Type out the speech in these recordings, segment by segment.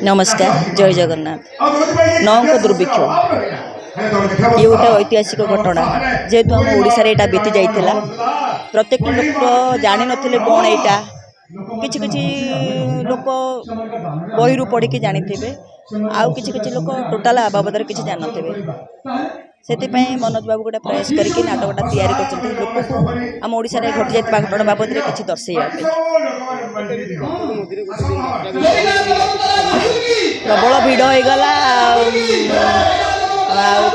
नमस्कार जय जगन्नाथ नौक दुर्भिक्ष ये गोटे ऐतिहासिक घटना जेहेतु आम ओडिशा रे एटा बीती जाइतिला प्रत्येक लोक जानि नथिले कोन एटा किछि किछि लोक बहिरु पढ़ी के जानिथिबे आउ किछि किछि लोक टोटाल बाबदरे किछि जान नथिबे सेतिपई मनोज बाबू गोटे प्रयास करके नाटकटा तैयारी करछन्ते लोक को आम ओडिशा रे घटी जाइतबा घटना बाबदरे किछि दर्शाइया प्रबल भिड़ हो गला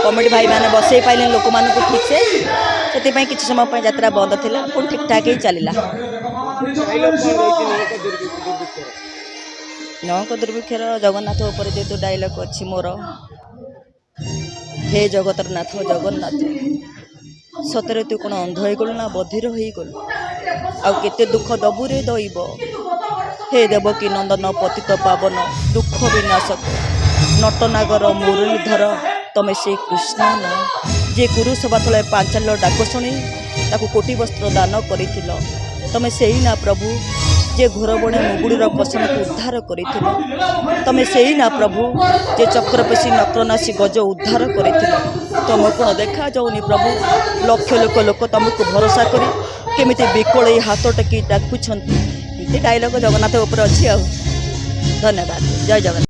कमेटी भाई मैंने बसई पाइले लोक मान ठीक से किसी समय यात्रा बंद थी पुणी ठीक ठाक ही चलला नौक दुर्भिक्षर जगन्नाथ उपर जेतु डायलॉग अच्छी मोर हे जगतर नाथ जगन्नाथ सतरे तू कौन अंध हो गलु ना बधिर हो गलु आते दुख दबुरे दैव हे देवकी नंदन पतित पावन दुख विनाशक नटनागर मुरलीधर तमे से कृष्ण न जे कुरुसभा तले पांचाल डाक शुणी ताकू कोटी वस्त्र दान करिथिल तमे सेही ना प्रभु जे घोरबणे मुगुड़ीर पसन को उद्धार करिथिल तमे सेही ना प्रभु जे चक्रपेशी नक्रनाशी गज उद्धार करिथिल तुम कौन देखा जाऊनी प्रभु लक्ष लोक लोक तुमको भरोसा करी केमिति बिकल हाथ टेकी डाकुछंती डायलॉग जगन्नाथ ऊपर अच्छी धन्यवाद जय जगन्नाथ।